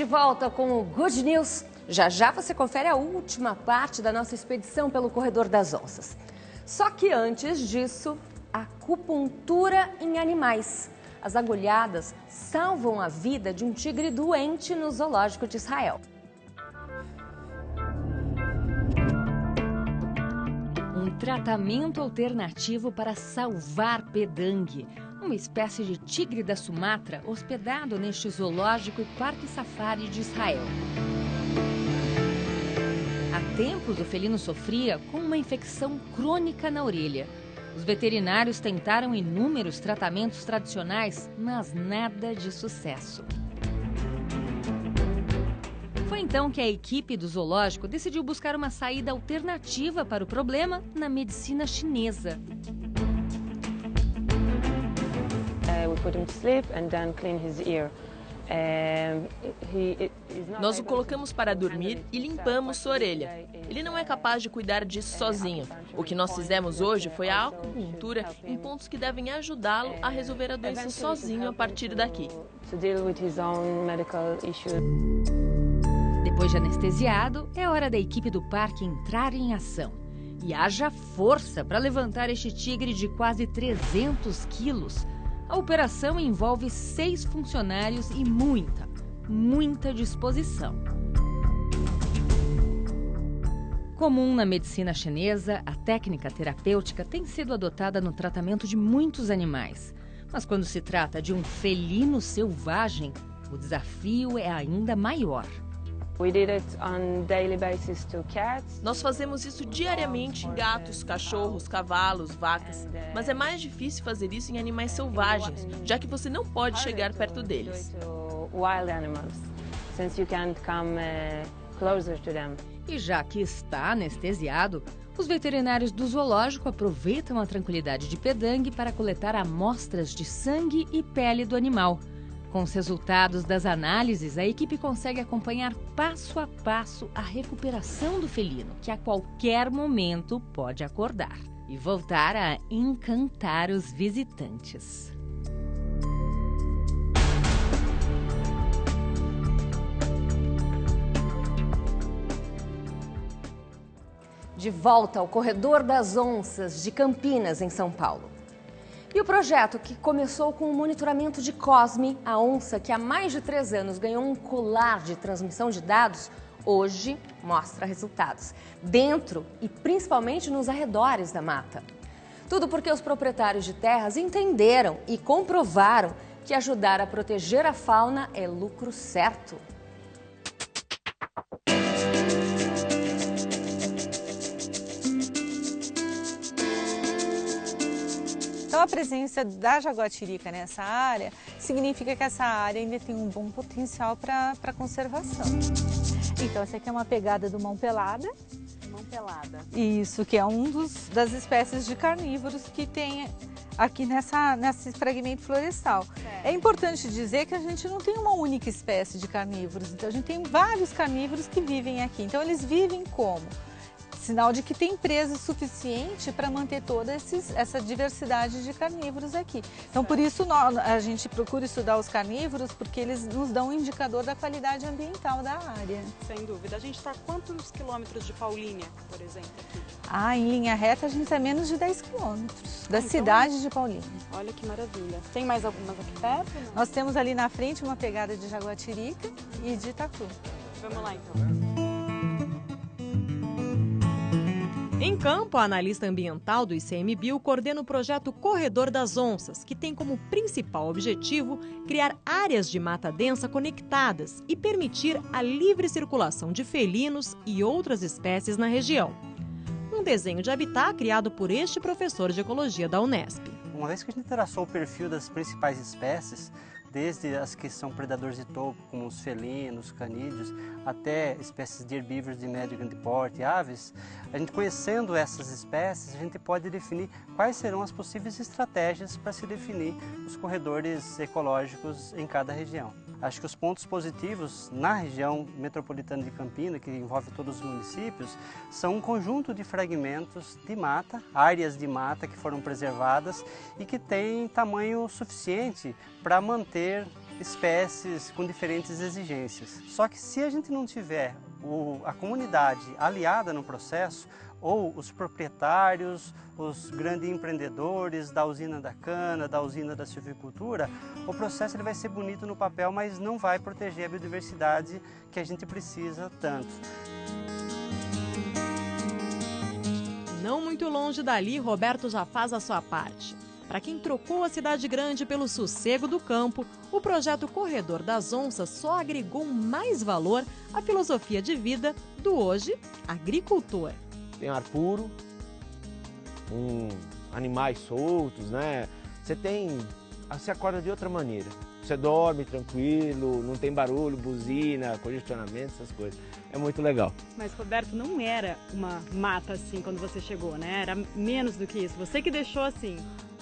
De volta com o Good News. Já já você confere a última parte da nossa expedição pelo Corredor das Onças. Só que antes disso, acupuntura em animais. As agulhadas salvam a vida de um tigre doente no zoológico de Israel. Um tratamento alternativo para salvar pedangue, uma espécie de tigre da Sumatra hospedado neste zoológico e parque safari de Israel. Há tempos o felino sofria com uma infecção crônica na orelha. Os veterinários tentaram inúmeros tratamentos tradicionais, mas nada de sucesso. Foi então que a equipe do zoológico decidiu buscar uma saída alternativa para o problema na medicina chinesa. Nós o colocamos para dormir e limpamos sua orelha. Ele não é capaz de cuidar disso sozinho. O que nós fizemos hoje foi a acupuntura em pontos que devem ajudá-lo a resolver a doença sozinho a partir daqui. Depois de anestesiado, é hora da equipe do parque entrar em ação. E haja força para levantar este tigre de quase 300 quilos. A operação envolve 6 funcionários e muita disposição. Comum na medicina chinesa, a técnica terapêutica tem sido adotada no tratamento de muitos animais. Mas quando se trata de um felino selvagem, o desafio é ainda maior. Nós fazemos isso diariamente em gatos, cachorros, cavalos, vacas. Mas é mais difícil fazer isso em animais selvagens, já que você não pode chegar perto deles. E já que está anestesiado, os veterinários do zoológico aproveitam a tranquilidade de pedangue para coletar amostras de sangue e pele do animal. Com os resultados das análises, a equipe consegue acompanhar passo a passo a recuperação do felino, que a qualquer momento pode acordar e voltar a encantar os visitantes. De volta ao Corredor das Onças de Campinas, em São Paulo. E o projeto, que começou com o monitoramento de Cosme, a onça que há mais de 3 anos ganhou um colar de transmissão de dados, hoje mostra resultados, dentro e principalmente nos arredores da mata. Tudo porque os proprietários de terras entenderam e comprovaram que ajudar a proteger a fauna é lucro certo. Então, a presença da jaguatirica nessa área significa que essa área ainda tem um bom potencial para conservação. Então, essa aqui é uma pegada do mão pelada. Mão pelada. Isso, que é das espécies de carnívoros que tem aqui nesse fragmento florestal. Certo. É importante dizer que a gente não tem uma única espécie de carnívoros. Então, a gente tem vários carnívoros que vivem aqui. Então, eles vivem como? Sinal de que tem presa suficiente para manter toda essa diversidade de carnívoros aqui. Então, por isso, a gente procura estudar os carnívoros, porque eles nos dão um indicador da qualidade ambiental da área. Sem dúvida. A gente está a quantos quilômetros de Paulínia, por exemplo, aqui? Em linha reta, a gente está a menos de 10 quilômetros da cidade de Paulínia. Olha que maravilha. Tem mais algumas aqui perto? Não? Nós temos ali na frente uma pegada de jaguatirica e de tatu. Vamos lá, então. Em campo, a analista ambiental do ICMBio coordena o projeto Corredor das Onças, que tem como principal objetivo criar áreas de mata densa conectadas e permitir a livre circulação de felinos e outras espécies na região. Um desenho de habitat criado por este professor de ecologia da Unesp. Uma vez que a gente traçou o perfil das principais espécies, desde as que são predadores de topo, como os felinos, canídeos, até espécies de herbívoros de médio e grande porte, aves, a gente conhecendo essas espécies, a gente pode definir quais serão as possíveis estratégias para se definir os corredores ecológicos em cada região. Acho que os pontos positivos na região metropolitana de Campinas, que envolve todos os municípios, são um conjunto de fragmentos de mata, áreas de mata que foram preservadas e que têm tamanho suficiente para manter espécies com diferentes exigências. Só que se a gente não tiver a comunidade aliada no processo, ou os proprietários, os grandes empreendedores da usina da cana, da usina da silvicultura, o processo ele vai ser bonito no papel, mas não vai proteger a biodiversidade que a gente precisa tanto. Não muito longe dali, Roberto já faz a sua parte. Para quem trocou a cidade grande pelo sossego do campo, o projeto Corredor das Onças só agregou mais valor à filosofia de vida do hoje agricultor. Tem ar puro, animais soltos, né? Você acorda de outra maneira. Você dorme tranquilo, não tem barulho, buzina, congestionamento, essas coisas. É muito legal. Mas, Roberto, não era uma mata assim quando você chegou, né? Era menos do que isso. Você que deixou assim.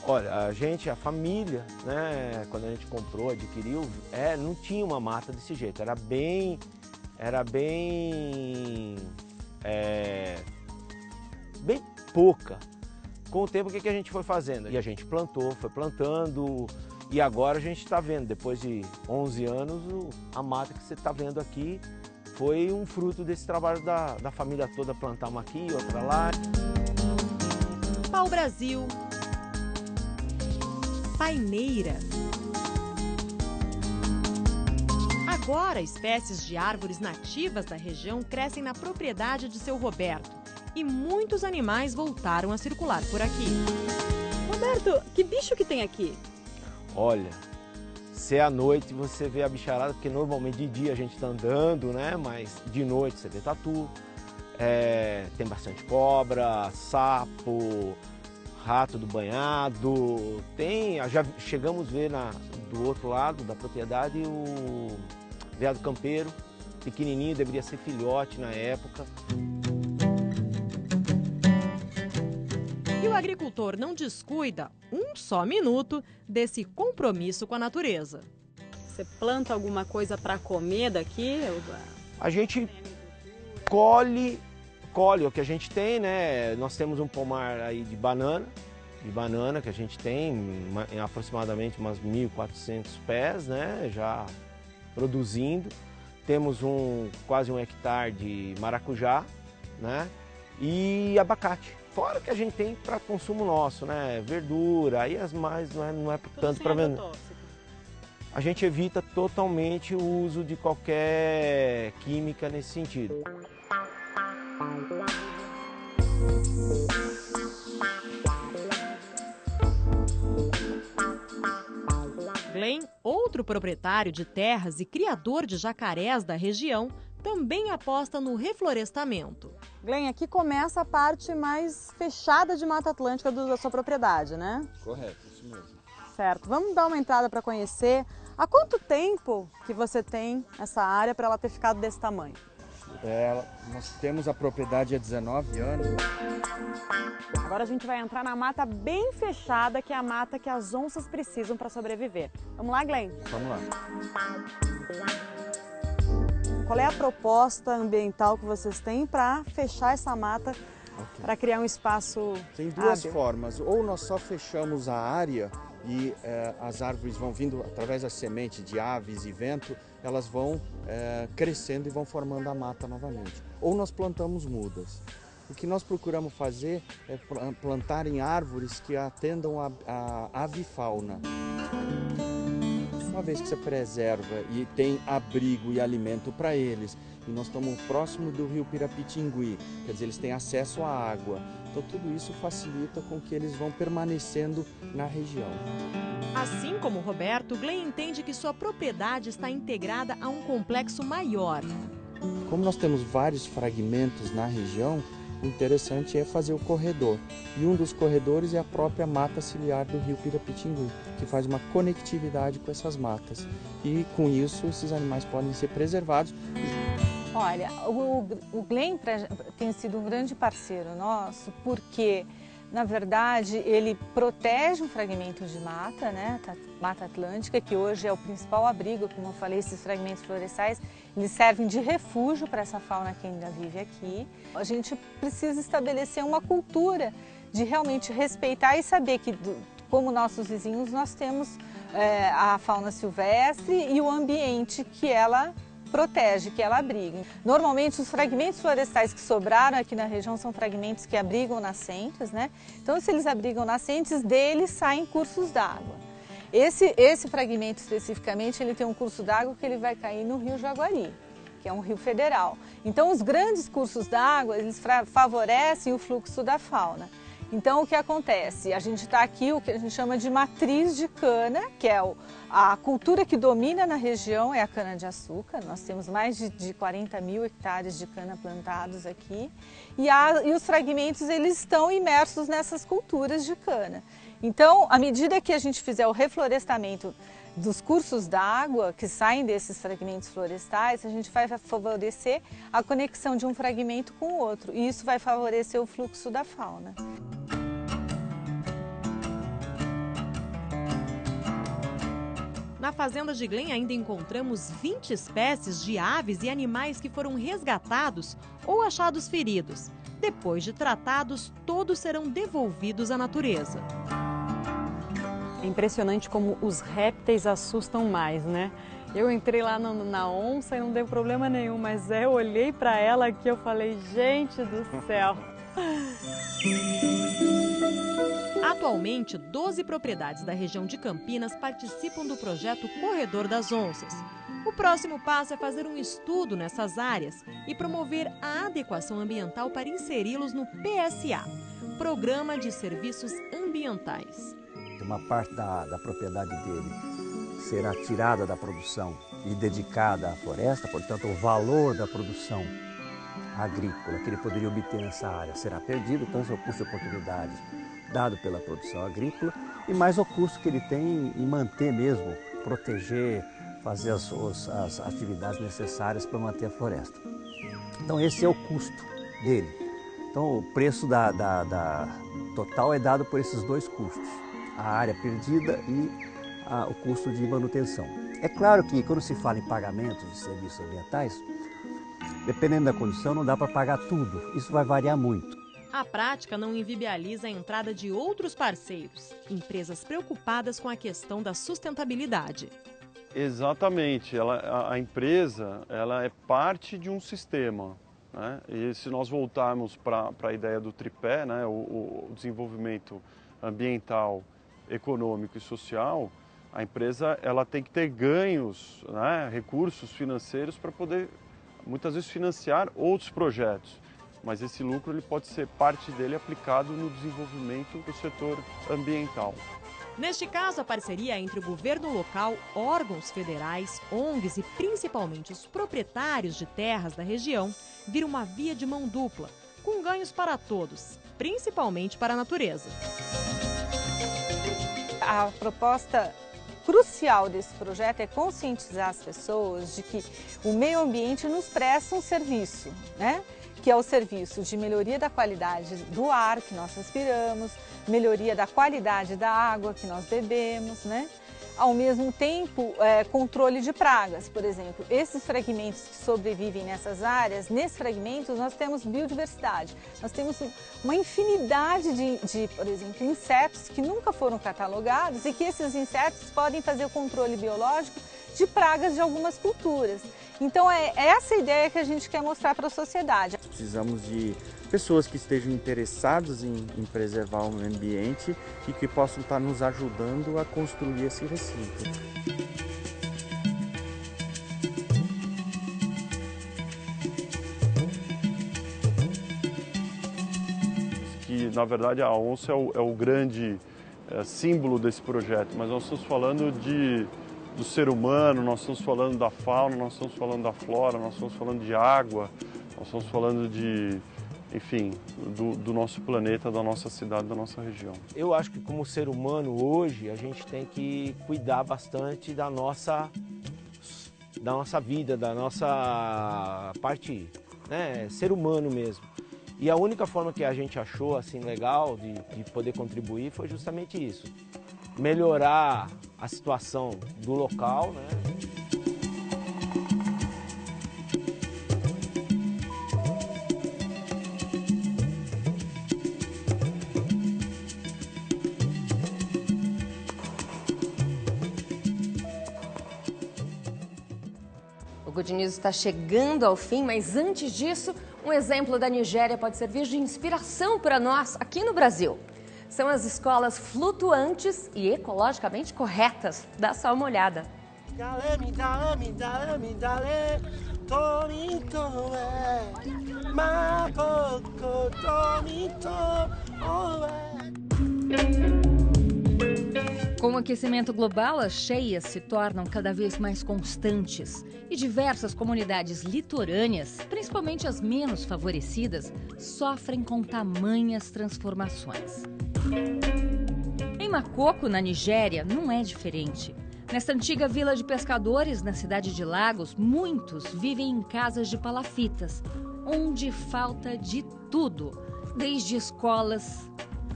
Olha, a família, né? Quando a gente comprou, adquiriu, não tinha uma mata desse jeito. Era bem pouca. Com o tempo, o que a gente foi fazendo? E a gente plantou, foi plantando, e agora a gente está vendo, depois de 11 anos, a mata que você está vendo aqui foi um fruto desse trabalho da família toda, plantar uma aqui, outra lá. Pau-Brasil, paineira. Agora, espécies de árvores nativas da região crescem na propriedade de seu Roberto e muitos animais voltaram a circular por aqui. Roberto, que bicho que tem aqui? Olha, se é à noite você vê a bicharada, porque normalmente de dia a gente está andando, né? Mas de noite você vê tatu, tem bastante cobra, sapo, rato do banhado, já chegamos a ver do outro lado da propriedade o veado campeiro, pequenininho, deveria ser filhote na época. E o agricultor não descuida um só minuto desse compromisso com a natureza. Você planta alguma coisa para comer daqui? A gente colhe o que a gente tem, né? Nós temos um pomar aí de banana que a gente tem, em aproximadamente umas 1.400 pés, né? Já produzindo. Temos quase 1 hectare de maracujá, né? E abacate. Fora que a gente tem para consumo nosso, né? Verdura, aí as mais não é tanto para vender. A gente evita totalmente o uso de qualquer química nesse sentido. Glenn, outro proprietário de terras e criador de jacarés da região, também aposta no reflorestamento. Glenn, aqui começa a parte mais fechada de Mata Atlântica da sua propriedade, né? Correto, isso mesmo. Certo. Vamos dar uma entrada para conhecer. Há quanto tempo que você tem essa área para ela ter ficado desse tamanho? Nós temos a propriedade há 19 anos. Agora a gente vai entrar na mata bem fechada, que é a mata que as onças precisam para sobreviver. Vamos lá, Glenn? Vamos lá. Qual é a proposta ambiental que vocês têm para fechar essa mata, para criar um espaço Tem duas hábil? formas. Ou nós só fechamos a área e as árvores vão vindo através da semente de aves e vento, elas vão crescendo e vão formando a mata novamente. Ou nós plantamos mudas. O que nós procuramos fazer é plantar em árvores que atendam a avifauna. Uma vez que você preserva e tem abrigo e alimento para eles, e nós estamos próximo do rio Pirapitingui, quer dizer, eles têm acesso à água. Então tudo isso facilita com que eles vão permanecendo na região. Assim como o Roberto, Glenn entende que sua propriedade está integrada a um complexo maior. Como nós temos vários fragmentos na região, o interessante é fazer o corredor. E um dos corredores é a própria mata ciliar do rio Pirapitingui, que faz uma conectividade com essas matas. E com isso, esses animais podem ser preservados. Olha, o Glenn tem sido um grande parceiro nosso, porque, na verdade, ele protege um fragmento de mata, né? Mata Atlântica, que hoje é o principal abrigo, como eu falei, esses fragmentos florestais, eles servem de refúgio para essa fauna que ainda vive aqui. A gente precisa estabelecer uma cultura de realmente respeitar e saber que, como nossos vizinhos, nós temos a fauna silvestre e o ambiente que ela protege, que ela abriga. Normalmente os fragmentos florestais que sobraram aqui na região são fragmentos que abrigam nascentes, né? Então se eles abrigam nascentes, deles saem cursos d'água. Esse fragmento especificamente, ele tem um curso d'água que ele vai cair no Rio Jaguari, que é um rio federal. Então os grandes cursos d'água, eles favorecem o fluxo da fauna. Então o que acontece? A gente está aqui, o que a gente chama de matriz de cana, que é a cultura que domina na região é a cana-de-açúcar. Nós temos mais de 40 mil hectares de cana plantados aqui. E os fragmentos, eles estão imersos nessas culturas de cana. Então, à medida que a gente fizer o reflorestamento dos cursos d'água que saem desses fragmentos florestais, a gente vai favorecer a conexão de um fragmento com o outro. E isso vai favorecer o fluxo da fauna. Na fazenda de Glen ainda encontramos 20 espécies de aves e animais que foram resgatados ou achados feridos. Depois de tratados, todos serão devolvidos à natureza. É impressionante como os répteis assustam mais, né? Eu entrei lá na onça e não deu problema nenhum, mas eu olhei para ela aqui e eu falei, gente do céu. Atualmente, 12 propriedades da região de Campinas participam do projeto Corredor das Onças. O próximo passo é fazer um estudo nessas áreas e promover a adequação ambiental para inseri-los no PSA, Programa de Serviços Ambientais. Uma parte da propriedade dele será tirada da produção e dedicada à floresta, portanto o valor da produção agrícola que ele poderia obter nessa área será perdido, então esse é o custo de oportunidade dado pela produção agrícola e mais o custo que ele tem em manter mesmo, proteger, fazer as atividades necessárias para manter a floresta. Então esse é o custo dele. Então o preço total é dado por esses dois custos, a área perdida e o custo de manutenção. É claro que quando se fala em pagamentos de serviços ambientais, dependendo da condição, não dá para pagar tudo. Isso vai variar muito. A prática não inviabiliza a entrada de outros parceiros, empresas preocupadas com a questão da sustentabilidade. Exatamente. A empresa ela é parte de um sistema, né? E se nós voltarmos para a ideia do tripé, né? o desenvolvimento ambiental, econômico e social, a empresa ela tem que ter ganhos, né? Recursos financeiros para poder muitas vezes financiar outros projetos, mas esse lucro ele pode ser parte dele aplicado no desenvolvimento do setor ambiental. Neste caso, a parceria entre o governo local, órgãos federais, ONGs e principalmente os proprietários de terras da região vira uma via de mão dupla, com ganhos para todos, principalmente para a natureza. A proposta crucial desse projeto é conscientizar as pessoas de que o meio ambiente nos presta um serviço, né? Que é o serviço de melhoria da qualidade do ar que nós respiramos, melhoria da qualidade da água que nós bebemos, né? Ao mesmo tempo, controle de pragas, por exemplo. Esses fragmentos que sobrevivem nessas áreas, nesses fragmentos nós temos biodiversidade. Nós temos uma infinidade de, por exemplo, insetos que nunca foram catalogados e que esses insetos podem fazer o controle biológico de pragas de algumas culturas. Então é essa ideia que a gente quer mostrar para a sociedade. Precisamos de pessoas que estejam interessadas em preservar o meio ambiente e que possam estar nos ajudando a construir esse recinto. Que na verdade a onça é o grande símbolo desse projeto, mas nós estamos falando do ser humano, nós estamos falando da fauna, nós estamos falando da flora, nós estamos falando de água, nós estamos falando de, enfim, do nosso planeta, da nossa cidade, da nossa região. Eu acho que como ser humano hoje a gente tem que cuidar bastante da nossa vida, da nossa parte, né, ser humano mesmo. E a única forma que a gente achou assim legal de poder contribuir foi justamente isso. Melhorar a situação do local, né? Good News está chegando ao fim, mas antes disso, um exemplo da Nigéria pode servir de inspiração para nós aqui no Brasil. São as escolas flutuantes e ecologicamente corretas. Dá só uma olhada. Com o aquecimento global, as cheias se tornam cada vez mais constantes e diversas comunidades litorâneas, principalmente as menos favorecidas, sofrem com tamanhas transformações. Em Makoko, na Nigéria, não é diferente. Nesta antiga vila de pescadores, na cidade de Lagos, muitos vivem em casas de palafitas, onde falta de tudo, desde escolas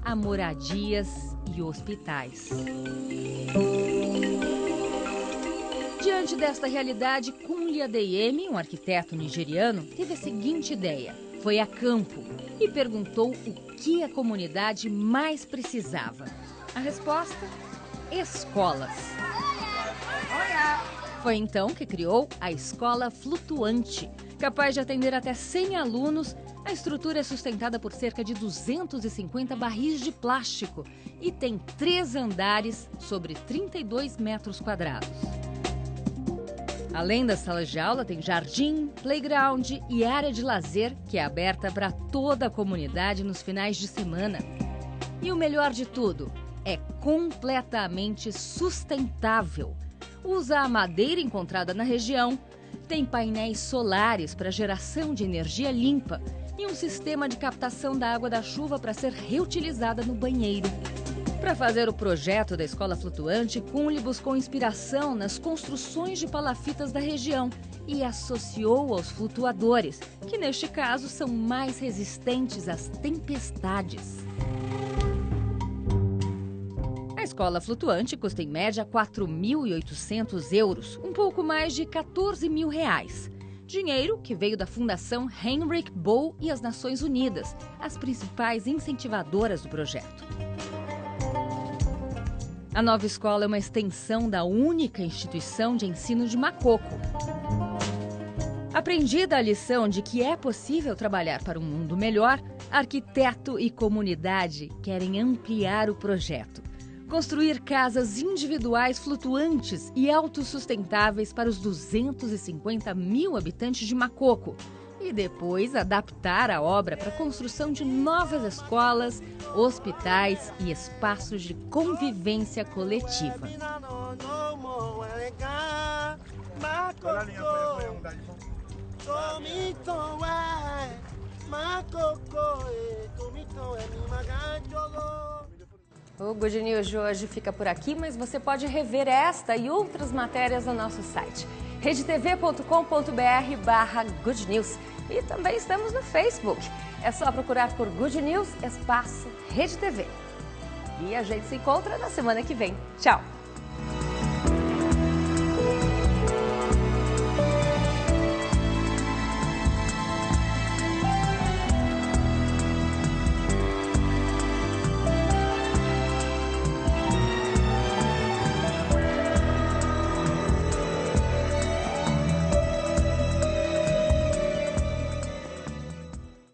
a moradias e hospitais. Diante desta realidade, Kunle Adeyemi, um arquiteto nigeriano, teve a seguinte ideia. Foi a campo e perguntou o que a comunidade mais precisava. A resposta? Escolas. Foi então que criou a Escola Flutuante. Capaz de atender até 100 alunos, a estrutura é sustentada por cerca de 250 barris de plástico e tem 3 andares sobre 32 metros quadrados. Além das salas de aula, tem jardim, playground e área de lazer, que é aberta para toda a comunidade nos finais de semana. E o melhor de tudo, é completamente sustentável. Usa a madeira encontrada na região, tem painéis solares para geração de energia limpa e um sistema de captação da água da chuva para ser reutilizada no banheiro. Para fazer o projeto da Escola Flutuante, Kunle buscou inspiração nas construções de palafitas da região e associou aos flutuadores, que neste caso são mais resistentes às tempestades. A Escola Flutuante custa em média 4.800 euros, um pouco mais de 14 mil reais. Dinheiro que veio da Fundação Heinrich Böll e as Nações Unidas, as principais incentivadoras do projeto. A nova escola é uma extensão da única instituição de ensino de Makoko. Aprendida a lição de que é possível trabalhar para um mundo melhor, arquiteto e comunidade querem ampliar o projeto. Construir casas individuais flutuantes e autossustentáveis para os 250 mil habitantes de Makoko e depois adaptar a obra para a construção de novas escolas, hospitais e espaços de convivência coletiva. O Good News de hoje fica por aqui, mas você pode rever esta e outras matérias no nosso site, redetv.com.br/Good News. E também estamos no Facebook. É só procurar por Good News, espaço Rede TV. E a gente se encontra na semana que vem. Tchau!